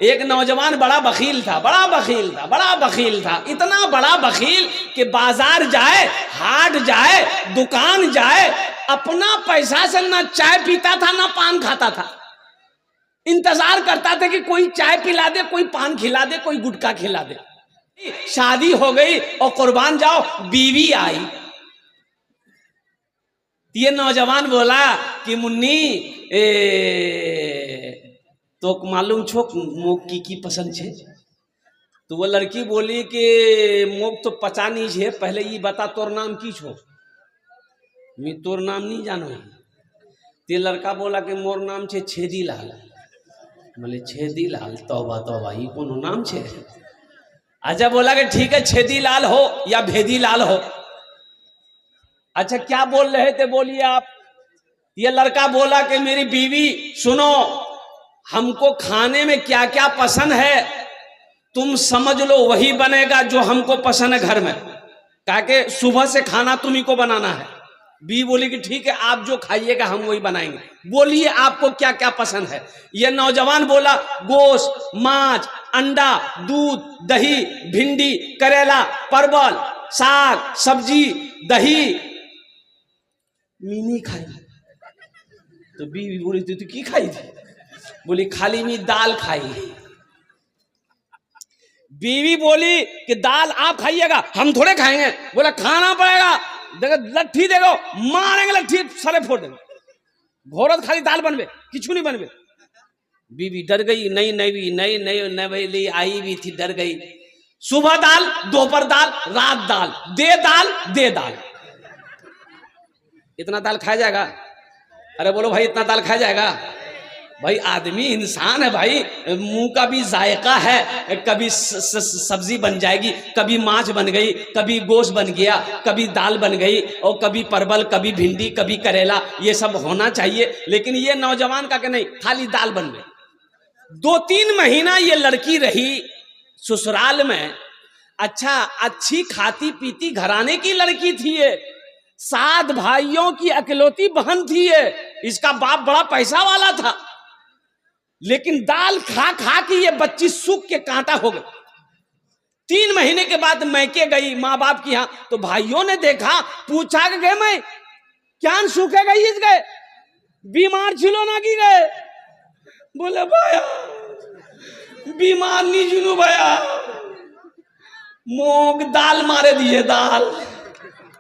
एक नौजवान बड़ा बखील था, बड़ा बखील था, बड़ा बखील था, इतना बड़ा बखील कि बाजार जाए, हाट जाए, दुकान जाए, अपना पैसा से ना चाय पीता था ना पान खाता था। इंतजार करता था कि कोई चाय पिला दे, कोई पान खिला दे, कोई गुटखा खिला दे। शादी हो गई और कुर्बान जाओ बीवी आई। ये नौजवान बोला कि मुन्नी तो मालूम छो मोक की पसंद छे? तो वो लड़की बोली कि मोक तो पता नहीं छे, पहले ये बता तोर नाम की छो? मैं तोर नाम नहीं जानो। ते लड़का बोला कि मोर नाम छे छेदी लाल। बोले छेदी लाल, तौबा तौबा, ये कोनो नाम छे? अच्छा, बोला कि ठीक है, छेदी लाल हो या भेदी लाल हो। अच्छा, क्या बोल रहे थे बोलिए आप? ये लड़का बोला कि मेरी बीवी सुनो, हमको खाने में क्या क्या पसंद है तुम समझ लो, वही बनेगा जो हमको पसंद है घर में, कहा कि सुबह से खाना तुम्ही को बनाना है। बी बोली कि ठीक है, आप जो खाइएगा हम वही बनाएंगे। बोलिए आपको क्या क्या पसंद है? ये नौजवान बोला गोश्त, मांस, अंडा, दूध, दही, भिंडी, करेला, परवल, साग, सब्जी, दही। मीनी खाई। तो बीवी बोली तू की खाई थी? बोली खाली मी दाल खाई। बीवी बोली कि दाल आप खाइएगा, हम थोड़े खाएंगे। बोला खाना पड़ेगा, देखो लट्ठी देखो, मारेंगे लट्ठी, सारे फोड़ देंगे। घोरत खाली दाल बनवे, किचू नहीं बनवे। बीवी डर गई, नहीं नहीं नहीं नहीं नहीं आई भी थी, डर गई। सुबह दाल, दोपहर दाल, रात दाल, दे दाल, दे दाल। इतना दाल खाया जाएगा? अरे बोलो भाई, इतना दाल खाया जाएगा? भाई आदमी इंसान है भाई, मुंह का भी जायका है। कभी सब्जी बन जाएगी, कभी मांस बन गई, कभी गोश्त बन गया, कभी दाल बन गई, और कभी परवल, कभी भिंडी, कभी करेला, ये सब होना चाहिए। लेकिन ये नौजवान का कि नहीं, खाली दाल बन गई। 2-3 महीना ये लड़की रही ससुराल में। अच्छा, अच्छी खाती पीती घराने की लड़की थी ये, 7 भाइयों की अकेलौती बहन थी ये, इसका बाप बड़ा पैसा वाला था। लेकिन दाल खा खा के ये बच्ची सूख के कांटा हो गई। 3 महीने के बाद मैके गई माँ बाप की यहाँ, तो भाइयों ने देखा, पूछा कि गए मैं क्या सूखे गई इस गए, बीमार छिलो ना की गए? बोले भाया बीमार नहीं जुनू भैया, मोग दाल मारे दिए दाल।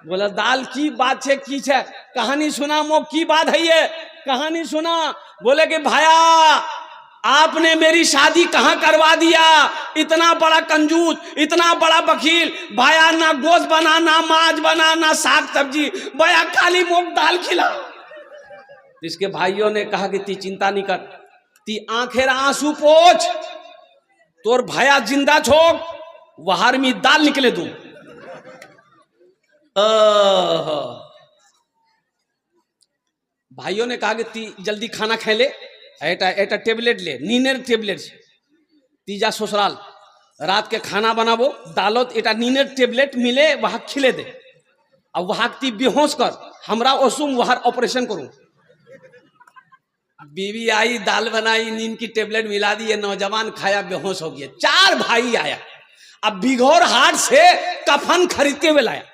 बोला दाल की बात है, की है कहानी सुना, मोग की बात है ये, कहानी सुना। बोले कि भाया आपने मेरी शादी कहां करवा दिया, इतना बड़ा कंजूस, इतना बड़ा बखील भाया, ना गोश्त बना, ना मांस बना, ना साग सब्जी, भैया खाली मूंग दाल खिला। इसके भाइयों ने कहा कि ती चिंता नहीं कर, ती आंखें आंसू पोछ, तोर भाया जिंदा छोक, वहार में दाल निकले दूं। भाइयों ने कहा कि ती जल्दी खाना खा ले, एटा टेबलेट ले, नीनेर टेबलेट तीजा ससुराल रात के खाना बनाबो, दालोत एटा नीनेर टेबलेट मिले वहां खिले दे, अब वहां ती बेहोश कर, हमरा ओसुम वहां ऑपरेशन करूं। बीवी आई, दाल बनाई, नींद की टेबलेट मिला दी, ये नौजवान खाया, बेहोश हो गया। 4 भाई आया, अब बिघौर हाट से कफन खरीदते हुए लाया,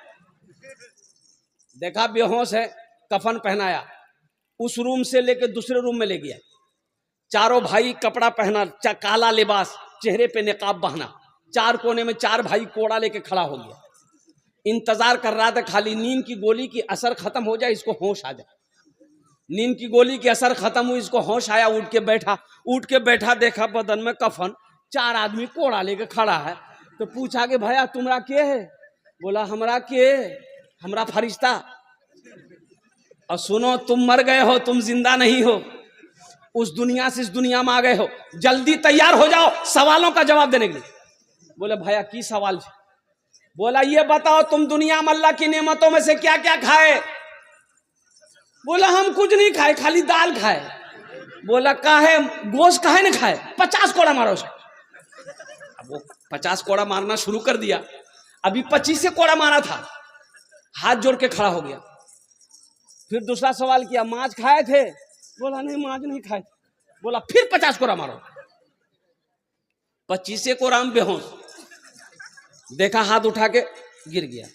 देखा बेहोश है, कफन पहनाया, उस रूम से लेकर दूसरे रूम में ले गया। चारों भाई कपड़ा पहना, काला लिबास, चेहरे पे निकाब बहना, 4 कोने में 4 भाई कोड़ा लेके खड़ा हो गया। इंतजार कर रहा था खाली नींद की गोली की असर खत्म हो जाए, इसको होश आ जाए। नींद की गोली की असर खत्म हुई, इसको होश आया, उठ के बैठा, देखा बदन में कफन, 4 आदमी कोड़ा लेके खड़ा है। तो पूछा कि भैया तुम्हारा के है? बोला हमरा के, हमरा फरिश्ता। और सुनो, तुम मर गए हो, तुम जिंदा नहीं हो, उस दुनिया से इस दुनिया में आ गए हो, जल्दी तैयार हो जाओ सवालों का जवाब देने के लिए। बोले भैया की सवाल? बोला ये बताओ तुम दुनिया में अल्लाह की नेमतों में से क्या क्या खाए? बोला हम कुछ नहीं खाए, खाली दाल खाए। बोला काहे, गोश्त काहे नहीं खाए? 50 कोड़ा मारो उसे। अब वो 50 कोड़ा मारना शुरू कर दिया, अभी 25 कोड़ा मारा था, हाथ जोड़ के खड़ा हो गया। फिर दूसरा सवाल किया, मांस खाए थे? बोला नहीं मांस नहीं खाए। बोला फिर 50 कोड़ा मारो। 25 को राम बेहोश, देखा हाथ उठा के गिर गया,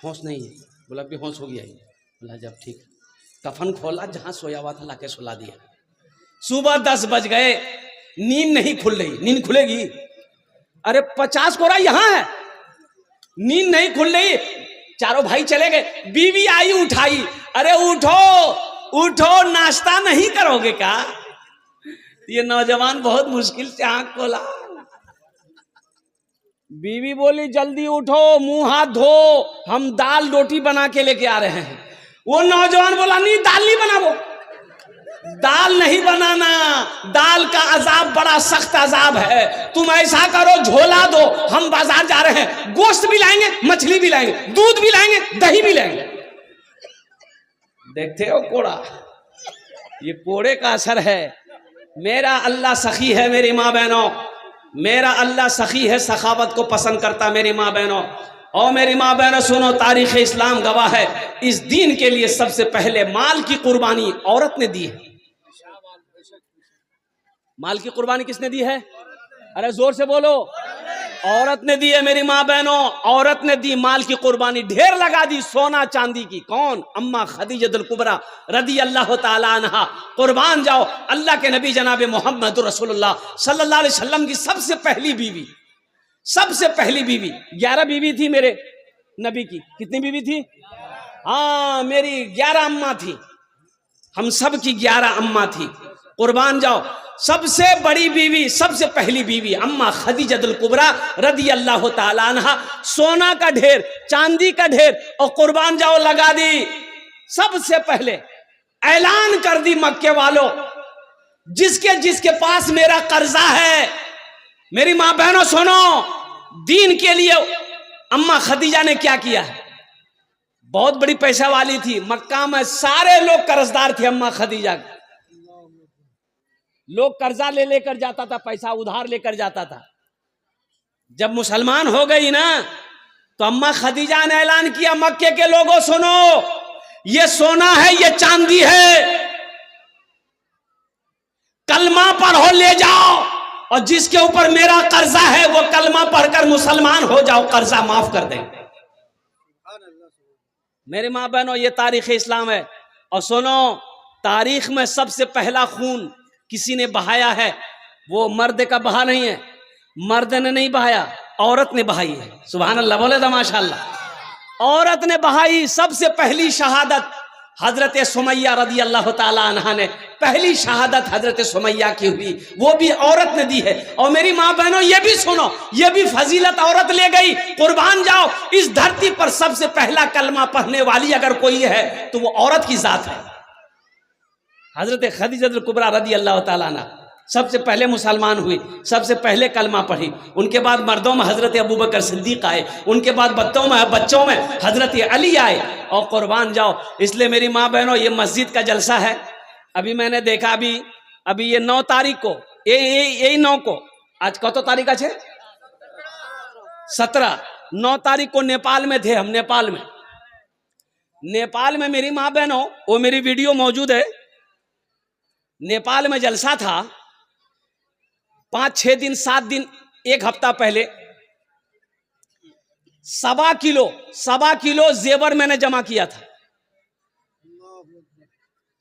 होश नहीं है। बोला बेहोश हो गया। बोला जब ठीक, कफन खोला, जहां सोया हुआ था लाके सुला दिया। सुबह 10 बज गए, नींद नहीं खुल रही। नींद खुलेगी? अरे 50 कोरा यहां है, नींद नहीं खुल रही। चारों भाई चले गए, बीवी आई उठाई, अरे उठो उठो, नाश्ता नहीं करोगे क्या? ये नौजवान बहुत मुश्किल से आंख खोला। बीवी बोली जल्दी उठो, मुंह हाथ धो, हम दाल रोटी बना के लेके आ रहे हैं। वो नौजवान बोला नहीं, दाल नहीं बनाओ, दाल नहीं बनाना, दाल का अजाब बड़ा सख्त अजाब है। तुम ऐसा करो, झोला दो, हम बाजार जा रहे हैं, गोश्त भी लाएंगे, मछली भी लाएंगे, दूध भी लाएंगे, दही भी लाएंगे। देखते हो कोड़ा, ये कोड़े का असर है। मेरा अल्लाह सखी है मेरी माँ बहनों, मेरा अल्लाह सखी है, सखावत को पसंद करता मेरी माँ बहनों। और मेरी माँ बहनों सुनो, तारीख इस्लाम गवाह है, इस दीन के लिए सबसे पहले माल की कुर्बानी औरत ने दी है। माल की कुर्बानी किसने दी है? अरे जोर से बोलो, औरत ने दी है मेरी माँ बहनों, औरत ने दी माल की कुर्बानी, ढेर लगा दी सोना चांदी की। कौन? अम्मा खदीजतुल कुबरा रदी अल्लाह ताला अन्हा। कुर्बान जाओ, अल्लाह के नबी जनाब मोहम्मद रसूलुल्लाह सल्लल्लाहु अलैहि वसल्लम की सबसे पहली बीवी, सबसे पहली बीवी। 11 बीवी थी मेरे नबी की। कितनी बीवी थी? हाँ, मेरी 11 अम्मा थी, हम सब की 11 अम्मा थी। कुर्बान जाओ, सबसे बड़ी बीवी, सबसे पहली बीवी अम्मा खदीजतुल कुबरा रदी अल्लाह ताला अन्हा। सोना का ढेर, चांदी का ढेर, और कुर्बान जाओ लगा दी। सबसे पहले ऐलान कर दी मक्के वालों, जिसके जिसके पास मेरा कर्जा है, मेरी मां बहनों सुनो, दीन के लिए अम्मा खदीजा ने क्या किया है। बहुत बड़ी पैसा वाली थी, मक्का में सारे लोग कर्जदार थे अम्मा खदीजा के। लोग कर्जा ले लेकर जाता था, पैसा उधार लेकर जाता था। जब मुसलमान हो गई ना, तो अम्मा खदीजा ने ऐलान किया, मक्के के लोगों सुनो, ये सोना है, ये चांदी है, कलमा पढ़ो ले जाओ, और जिसके ऊपर मेरा कर्जा है वो कलमा पढ़कर मुसलमान हो जाओ, कर्जा माफ कर देंगे। मेरे माँ बहनों, ये तारीख इस्लाम है। और सुनो, तारीख में सबसे पहला खून किसी ने बहाया है, वो मर्द का बहा नहीं है, मर्द ने नहीं बहाया, औरत ने बहाई है। सुभान अल्लाह, बोले तो माशाअल्लाह। औरत ने बहाई सबसे पहली शहादत। हजरत सुमैया रदी अल्लाह ताला अन्हा ने पहली शहादत हजरत सुमैया की हुई, वो भी औरत ने दी है। और मेरी माँ बहनों ये भी सुनो, ये भी फजीलत औरत ले गई। कुर्बान जाओ, इस धरती पर सबसे पहला कलमा पढ़ने वाली अगर कोई है तो वो औरत की जात है। हजरत खदीजतुल कुबरा रदी अल्लाह ताला अन्हा सबसे पहले मुसलमान हुई, सबसे पहले कलमा पढ़ी। उनके बाद मर्दों में हजरत अबू बकर सिद्दीक आए, उनके बाद बच्चों में हजरत अली आए। और कुर्बान जाओ, इसलिए मेरी माँ बहनों, ये मस्जिद का जलसा है। अभी मैंने देखा, अभी ये 9 तारीख को, यही 9 को, आज कत तारीख है? 17, 9 तारीख को नेपाल में थे हम। नेपाल में मेरी माँ बहनों, वो मेरी वीडियो मौजूद है। नेपाल में जलसा था, 5-6 दिन 7 दिन 1 हफ्ता पहले 1.25 किलो जेवर मैंने जमा किया था।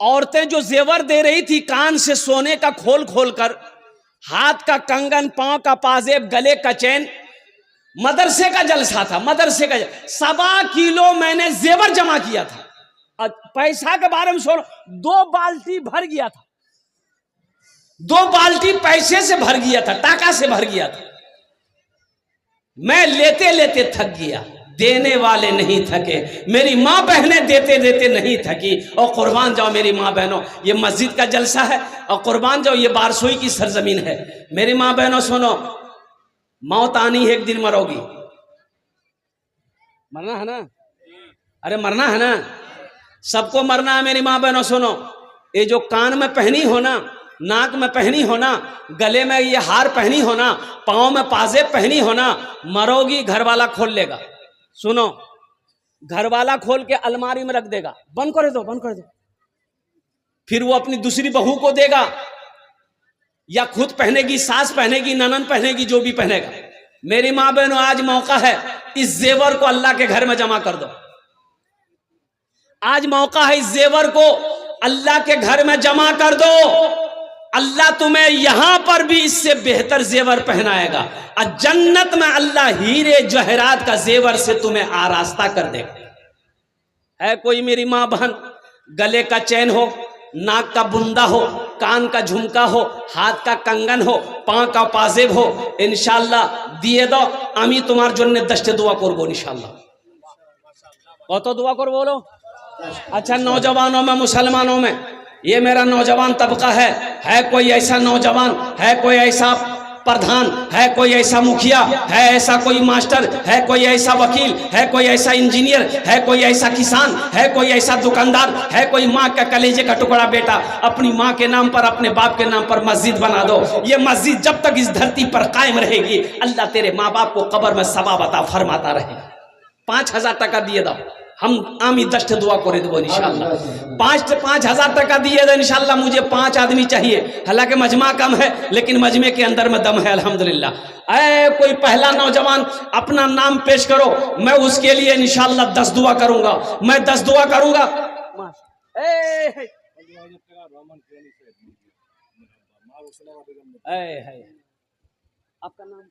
औरतें जो जेवर दे रही थी, कान से सोने का खोल खोल कर, हाथ का कंगन, पांव का पाजेब, गले का चैन, मदरसे का जलसा था, मदरसे का 1.25 किलो मैंने जेवर जमा किया था। पैसा के बारे में सुनो, 2 बाल्टी भर गया था, 2 बाल्टी पैसे से भर गया था, टाका से भर गया था। मैं लेते लेते थक गया, देने वाले नहीं थके। मेरी माँ बहनें देते देते नहीं थकी। और कुर्बान जाओ मेरी माँ बहनों, ये मस्जिद का जलसा है, और कुर्बान जाओ ये बारसोई की सरजमीन है। मेरी माँ बहनों सुनो, मौत आनी है, एक दिन मरोगी, मरना है ना? अरे मरना है ना, सबको मरना है। मेरी माँ बहनों सुनो, ये जो कान में पहनी हो ना, नाक में पहनी हो ना, गले में ये हार पहनी हो ना, पाँव में पाजेब पहनी हो ना, मरोगी घर वाला खोल लेगा। सुनो, घर वाला खोल के अलमारी में रख देगा, बंद कर दो, बंद कर दो। फिर वो अपनी दूसरी बहू को देगा, या खुद पहनेगी, सास पहनेगी, ननन पहनेगी, जो भी पहनेगा। मेरी माँ बहनों, आज मौका है, इस जेवर को अल्लाह के घर में जमा कर दो। आज मौका है, इस जेवर को अल्लाह के घर में जमा कर दो। अल्लाह तुम्हें यहां पर भी इससे बेहतर जेवर पहनाएगा और जन्नत में अल्लाह हीरे जवाहरात का जेवर से तुम्हें आरास्ता कर देगा। है कोई मेरी मां बहन, गले का चैन हो, नाक का बुंदा हो, कान का झुमका हो, हाथ का कंगन हो, पांव का पाजेब हो, इंशाल्लाह दिए दो। आमी तुम्हार जन्ने दस्ते दुआ करबो इंशाल्लाह। कत दुआ करबो बोलो। अच्छा, नौजवानों में, मुसलमानों में, ये मेरा नौजवान तबका है कोई ऐसा नौजवान, है कोई ऐसा प्रधान, है कोई ऐसा मुखिया, है ऐसा कोई मास्टर, है कोई ऐसा वकील, है कोई ऐसा इंजीनियर, है कोई ऐसा किसान, है कोई ऐसा दुकानदार, है कोई माँ का कलेजे का टुकड़ा बेटा, अपनी माँ के नाम पर, अपने बाप के नाम पर मस्जिद बना दो। ये मस्जिद जब तक इस धरती पर कायम रहेगी, अल्लाह तेरे माँ बाप को कब्र में सवाब अता फरमाता रहे। 5,000 टका दिए दो, हम आमी दस्ट दुआ करे देवो इंशाल्लाह। 5,000 टका दिए दो इंशाल्लाह। मुझे 5 आदमी चाहिए, हालांकि मजमा कम है लेकिन मजमे के अंदर में दम है अल्हम्दुलिल्लाह। ऐ कोई पहला नौजवान अपना नाम पेश करो, मैं उसके लिए इंशाल्लाह 10 दुआ करूंगा, मैं 10 दुआ करूंगा। आपका नाम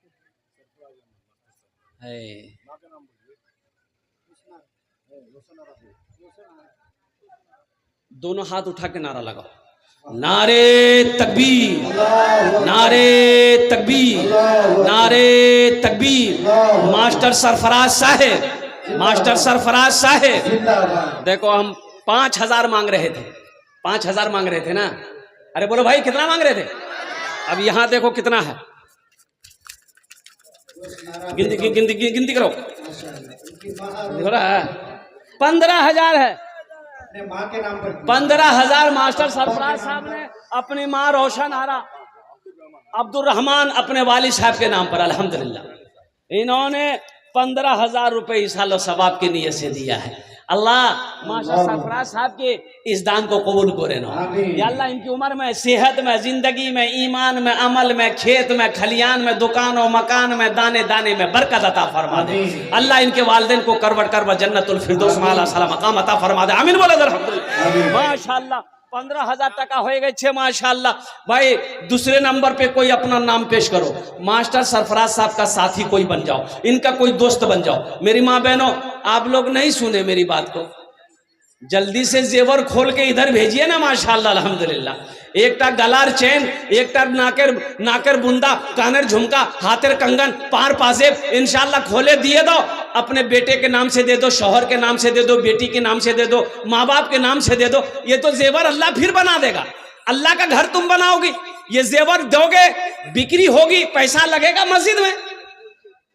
है? दोनों हाथ उठा के नारा लगाओ, नारे तकबीर, नारे तकबीर, नारे तकबीर। मास्टर सरफराज साहेब, मास्टर सरफराज साहेब, देखो हम 5,000 मांग रहे थे, 5,000 मांग रहे थे ना। अरे बोलो भाई, कितना मांग रहे थे? अब यहां देखो कितना है, गिनती करो। 15,000 है। 15,000 मास्टर सरफराज साहब ने अपनी माँ रोशन आरा अब्दुल रहमान अपने वालिद साहब के नाम पर अल्हम्दुलिल्लाह इन्होंने 15,000 रुपए इस साल सवाब की नीयत से दिया है। अल्लाह मास्टर सरफराज साहब के इस दान को कबूल करे ना। या अल्लाह इनकी उम्र में, सेहत में, जिंदगी में, ईमान में, अमल में, खेत में, खलियान में, दुकान और मकान में, दाने दाने में बरकत अता फरमा दे। अल्लाह इनके वालिदैन को करवट करवा जन्नतुल फिरदौस में आला सलाम मकाम अता फरमा दे। आमीन बोले अल्हम्दुलिल्लाह। माशाअल्लाह 15,000 टका हो गए छे माशाअल्लाह। भाई दूसरे नंबर पे कोई अपना नाम पेश करो, मास्टर सरफराज साहब का साथी कोई बन जाओ, इनका कोई दोस्त बन जाओ। मेरी माँ बहनों, आप लोग नहीं सुने मेरी बात को, जल्दी से जेवर खोल के इधर भेजिए ना माशाअल्लाह अल्हम्दुलिल्लाह। एकटा गलार चैन, एकटा नाकर बुंदा, कानेर झुमका, हाथेर कंगन, पार पाजेब इंशाल्लाह खोले दिए दो। अपने बेटे के नाम से दे दो, शौहर के नाम से दे दो, बेटी के नाम से दे दो, माँ बाप के नाम से दे दो। ये तो जेवर अल्लाह फिर बना देगा। अल्लाह का घर तुम बनाओगी, ये जेवर दोगे, बिक्री होगी, पैसा लगेगा मस्जिद में,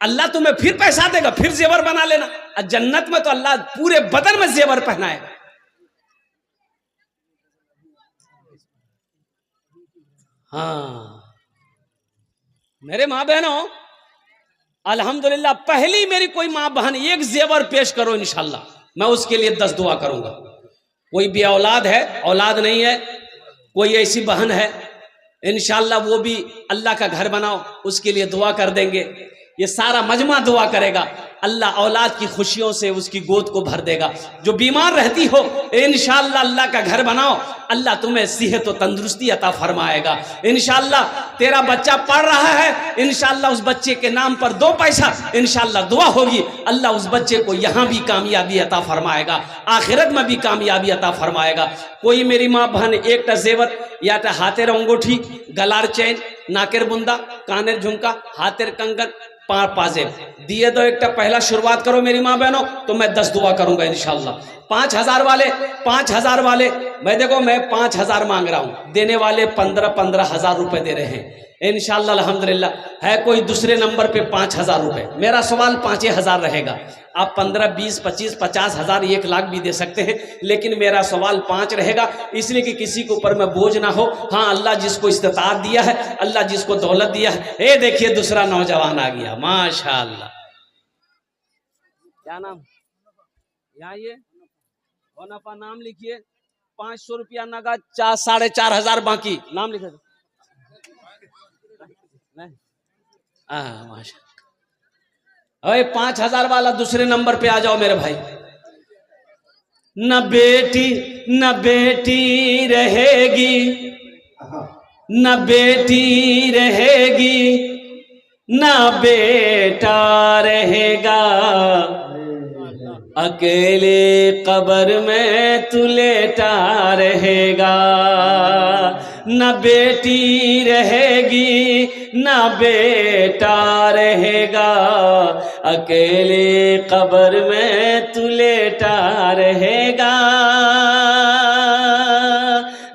अल्लाह तुम्हें फिर पैसा देगा, फिर जेवर बना लेना। और जन्नत में तो अल्लाह पूरे बदन में जेवर पहनाएगा। हाँ मेरे माँ बहनों, अल्हम्दुलिल्लाह पहली मेरी कोई माँ बहन एक जेवर पेश करो इंशाल्लाह, मैं उसके लिए 10 दुआ करूंगा। कोई भी औलाद है, औलाद नहीं है, कोई ऐसी बहन है, इंशाल्लाह वो भी अल्लाह का घर बनाओ, उसके लिए दुआ कर देंगे। ये सारा मजमा दुआ करेगा, अल्लाह औलाद की खुशियों से उसकी गोद को भर देगा। जो बीमार रहती हो इंशाल्लाह अल्लाह का घर बनाओ, अल्लाह तुम्हें सेहत और तंदुरुस्ती अता फरमाएगा। इंशाल्लाह तेरा बच्चा पढ़ रहा है, इंशाल्लाह उस बच्चे के नाम पर 2 पैसा इंशाल्लाह दुआ होगी, अल्लाह उस बच्चे को यहाँ भी कामयाबी अता फरमाएगा, आखिरत में भी कामयाबी अता फरमाएगा। कोई मेरी माँ बहन एक जेवर या हाथेर अंगूठी, गलार चैन, नाकेर बुंदा, कानेर झुमका, हाथेर कंगन, पार पाजेब दिए दो। एक पहला शुरुआत करो मेरी माँ बहनों, तो मैं 10 दुआ करूंगा इंशाल्लाह। 5,000 वाले मैं देखो, मैं 5,000 मांग रहा हूं, देने वाले 15,000 रुपए दे रहे हैं इंशाल्लाह अल्हम्दुलिल्लाह। है कोई दूसरे नंबर पे 5,000 रुपए, मेरा सवाल 5,000 रहेगा। आप 15, 20, 25, 50,000, 1 लाख भी दे सकते हैं, लेकिन मेरा सवाल 5 रहेगा, इसलिए कि किसी के ऊपर में बोझ ना हो। हाँ, अल्लाह जिसको इस्तिताअत दिया है, अल्लाह जिसको दौलत दिया है। ये देखिए दूसरा नौजवान आ गया माशाअल्लाह। क्या नाम? यहाँ ये होनापा नाम लिखिए, 500 रुपया नगद, 4,500 बाकी। नाम लिखे माशा। अरे 5,000 वाला दूसरे नंबर पे आ जाओ मेरे भाई। न बेटी रहेगी, न बेटी रहेगी, न बेटा रहेगा, अकेले कब्र में तू लेटा रहेगा। न बेटी रहेगी, न बेटा रहेगा, अकेले कब्र में तू लेटा रहेगा।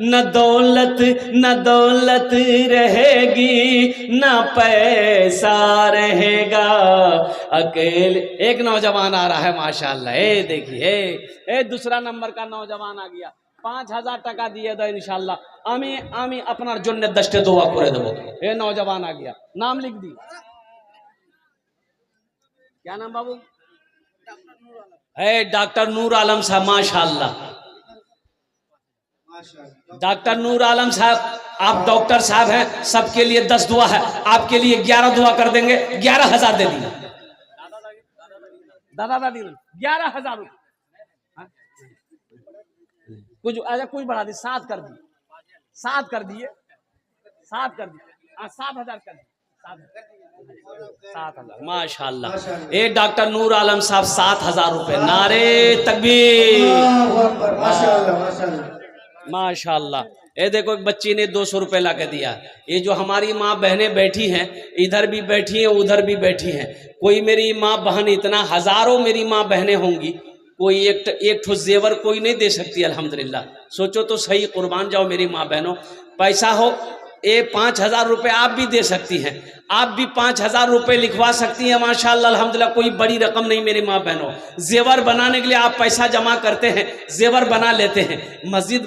न दौलत रहेगी, न पैसा रहेगा, अकेले। एक नौजवान आ रहा है माशाल्लाह, देखिए दूसरा नंबर का नौजवान आ गया। 5,000 টাকা দিয়ে দাও ইনশাআল্লাহ। আমি আপনার জন্য 10টা দোয়া করে দেবো। ये नौजवान आ गया, नाम लिख दी। क्या नाम बाबू? डॉक्टर नूर आलम साहब, माशाल्लाह। डॉक्टर नूर आलम साहब, आप डॉक्टर साहब हैं, सबके लिए 10 दुआ है, आपके लिए 11 दुआ कर देंगे। 11,000 दे दिए दादा दादी, 11,000 रुपये। कुछ अच्छा कुछ बढ़ा दी, 7 कर दिए, 7 कर दिए, 7 कर दिए, 7,000 कर दिए, 7,000 माशाल्लाह। ये डॉक्टर नूर आलम साहब 7,000 रुपये। नारे तकबीर, माशाल्लाह। ये देखो एक बच्ची ने 200 रुपये ला के दिया। ये जो हमारी माँ बहनें बैठी हैं, इधर भी बैठी हैं, उधर भी बैठी हैं। कोई मेरी माँ बहन, इतना हजारों मेरी माँ बहनें होंगी, कोई एक ठो जेवर कोई नहीं दे सकती। अल्हम्दुलिल्लाह, सोचो तो सही, कुर्बान जाओ मेरी माँ बहनों। पैसा हो, ये 5,000 रुपये आप भी दे सकती हैं, आप भी 5,000 रुपये लिखवा सकती हैं माशाल्लाह अल्हम्दुलिल्लाह। कोई बड़ी रकम नहीं मेरी माँ बहनों। जेवर बनाने के लिए आप पैसा जमा करते हैं, जेवर बना लेते हैं। मस्जिद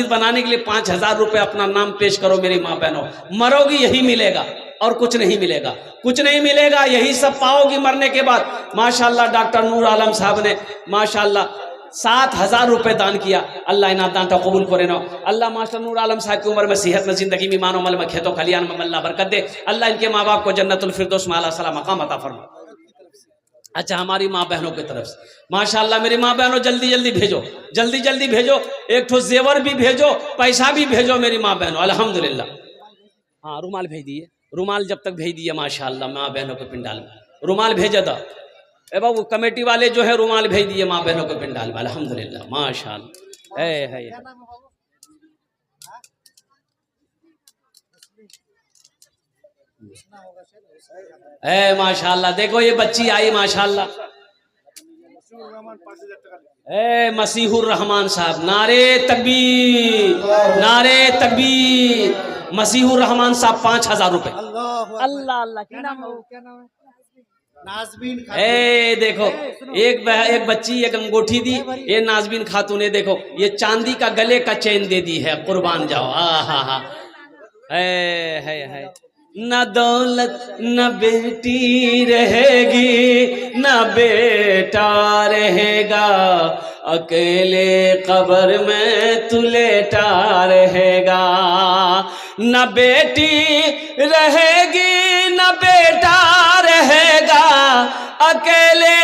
बनाने के लिए 5,000 रुपये अपना नाम पेश करो मेरी माँ बहनों। मरोगी यही मिलेगा और कुछ नहीं मिलेगा, कुछ नहीं मिलेगा, यही सब पाओगी मरने के बाद। माशाल्लाह डॉक्टर नूर आलम साहब ने माशाल्लाह 7,000 रुपये दान किया। अल्लाह इना दान का कबूल करे ना। अल्लाह मास्टर नूर आलम साहब की उम्र में, सेहत में, जिंदगी में, मानो मल में, खेतों खलियान में अल्लाह बरकत दे। अल्लाह इनके माँ बाप को जन्नतुल फिरदौस में आला सला मकाम अता फरमा। अच्छा, हमारी माँ बहनों की तरफ से माशाल्लाह, मेरी माँ बहनों जल्दी जल्दी भेजो, जल्दी जल्दी भेजो। एक ठो जेवर भी भेजो, पैसा भी भेजो मेरी माँ बहनों अल्हम्दुलिल्लाह। हाँ, रुमाल भेज दिए, रुमाल जब तक भेज दिए माशाल्लाह माँ बहनों के पिंडाल में रुमाल भेजा था। ए बाबू कमेटी वाले जो है रुमाल भेज दिए माँ बहनों के पिंडाल में अल्हम्दुलिल्लाह माशाल्लाह। है माशाल्लाह। देखो ये बच्ची आई माशाल्लाह, मसीहुर रहमान साहब। नारे तकबीर, नारे तकबीर। मसीहुर रहमान साहब 5,000 रुपये। अल्लाह अल्लाह, क्या नाम है? नाज़बीन खातून। देखो एक बच्ची एक अंगूठी दी, ये नाज़बीन खातून ने देखो ये चांदी का गले का चेन दे दी है। कुर्बान जाओ। हा है। न दौलत न बेटी रहेगी, न बेटा रहेगा, अकेले कब्र में तू लेटा रहेगा। न बेटी रहेगी, न बेटा रहेगा, अकेले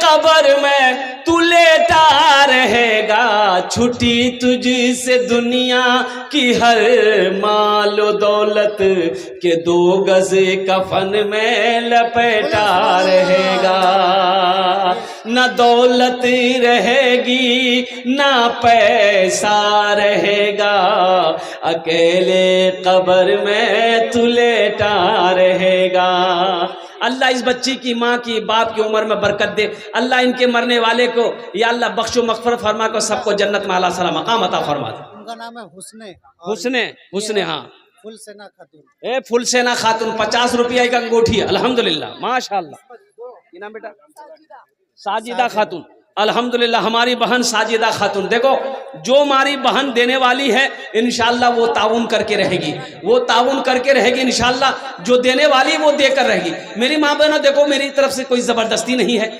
कब्र में तू लेटा रहेगा। छुट्टी तुझसे दुनिया की हर मालो दौलत के 2 गज कफन में लपेटा रहेगा। न दौलत रहेगी, न पैसा रहेगा, अकेले कब्र में तू लेटा रहेगा। अल्लाह इस बच्ची की, माँ की, बाप की उम्र में बरकत दे। अल्लाह इनके मरने वाले को या अल्लाह बख्शो मगफरत फरमा को, सबको जन्नत में आला सला मकाम अता फरमा दे। उनका नाम है हुस्ने। हाँ, फुलसेना खातून। फुलसेना खातून 50 रुपया की अंगूठी है अल्हम्दुलिल्लाह माशाल्लाह। क्या नाम बेटा? साजिदा खातून। अल्हम्दुलिल्लाह हमारी बहन साजिदा खातून। देखो जो हमारी बहन देने वाली है इंशाअल्लाह वो ताउन करके रहेगी, वो ताउन करके रहेगी इंशाअल्लाह। जो देने वाली वो देकर रहेगी। मेरी माँ बहनों देखो, मेरी तरफ से कोई जबरदस्ती नहीं है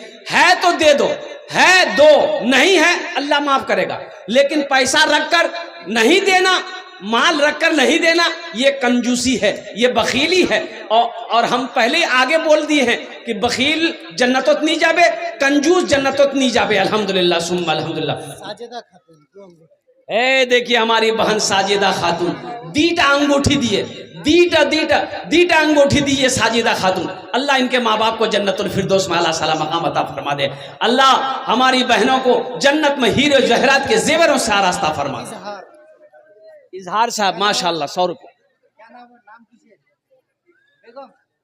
तो दे दो, है दो, नहीं है अल्लाह माफ करेगा। लेकिन पैसा रखकर नहीं देना माल रखकर नहीं देना ये कंजूसी है, ये बखीली है। और हम पहले आगे बोल दिए हैं कि बखील जन्नतोत नहीं जाबे, कंजूस जन्नतोत नहीं जाबे। अल्हम्दुलिल्लाह सुम्मा अल्हम्दुलिल्लाह। साजिदा खातून ए देखिए हमारी बहन साजिदा खातून दीटा अंगूठी दिए, दीटा अंगूठी दिए साजिदा खातून। अल्लाह इनके माँ बाप को जन्नतुल फिरदौस में आला साला मकाम अता फरमा दे। अल्लाह हमारी बहनों को जन्नत में हीरे जहरात के जेवरों से आरास्ता फरमा दे। इजहार साहब माशाल्लाह 100 रुपये। क्या नाम है? नाम कीजिए।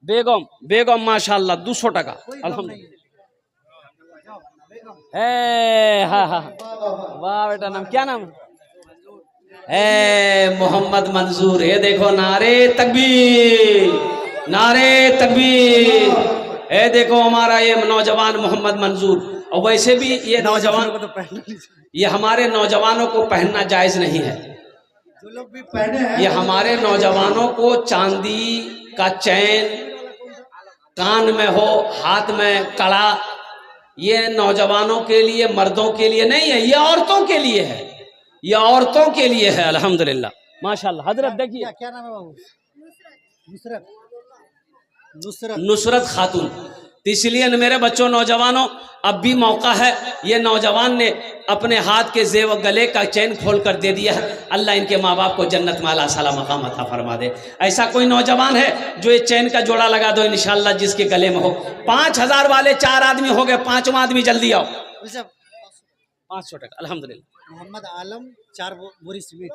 बेगम बेगम माशाल्लाह 200 टका। अल्हम्दुलिल्लाह। बेगम हाँ हाँ वाह बेटा, नाम क्या नाम है? मोहम्मद मंजूर। ये देखो नारे तकबीर, नारे तकबीर। ये देखो हमारा ये नौजवान मोहम्मद मंजूर। और वैसे भी ये नौजवान को तो पहन ये हमारे नौजवानों को पहनना जायज नहीं है। जो लोग भी पहने हैं ये हमारे नौजवानों को चांदी का चैन, कान में हो, हाथ में कड़ा, ये नौजवानों के लिए, मर्दों के लिए नहीं है, ये औरतों के लिए है, ये औरतों के लिए है। अल्हम्दुलिल्लाह माशाल्लाह। हजरत देखिए क्या नाम है बाबू? नुसरत नुसरत नुसरत खातून। तो इसलिए मेरे बच्चों, नौजवानों, अब भी मौका है। ये नौजवान ने अपने हाथ के जेवर, गले का चैन खोल कर दे दिया है। अल्लाह इनके माँ बाप को जन्नत में आला साला मकाम अता फरमा दे। ऐसा कोई नौजवान है जो ये चैन का जोड़ा लगा दो इंशाल्लाह, जिसके गले में हो। 5000 वाले 4 आदमी हो गए, 5वां आदमी जल्दी आओ। 500 टका। अल्हम्दुलिल्लाह। मोहम्मद आलम 4 बोरी सीमेंट।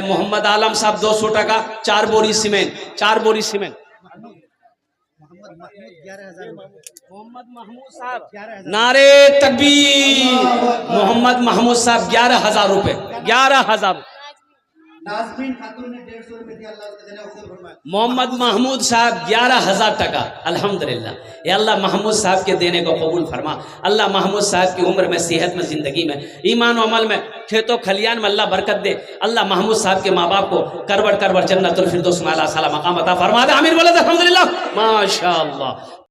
मोहम्मद आलम साहब 200 टका, 4 बोरी सीमेंट, 4 बोरी सीमेंट। मोहम्मद महमूद 11,000। मोहम्मद महमूद साहब 11,000। नारे तकबीर। मोहम्मद महमूद साहब 11,000 रुपए, 11,000। नाज़मीन खातून ने 150 रुपए दिया। अल्लाह उसके जन्नत में फरमाए। मोहम्मद महमूद साहब 11,000 टका। अल्हम्दुलिल्लाह। ये अल्लाह महमूद साहब के देने को कबूल फरमा। अल्लाह महमूद साहब की उम्र में, सेहत में, जिंदगी में, ईमान और अमल में, खेतों खलियान में अल्लाह बरकत दे। अल्लाह महमूद साहब के माँ बाप को करवट करवट जन्नतुल फिरदौस में आला साला मकाम अता फरमा दे। आमीन बोले अल्हम्दुलिल्लाह माशाअल्लाह।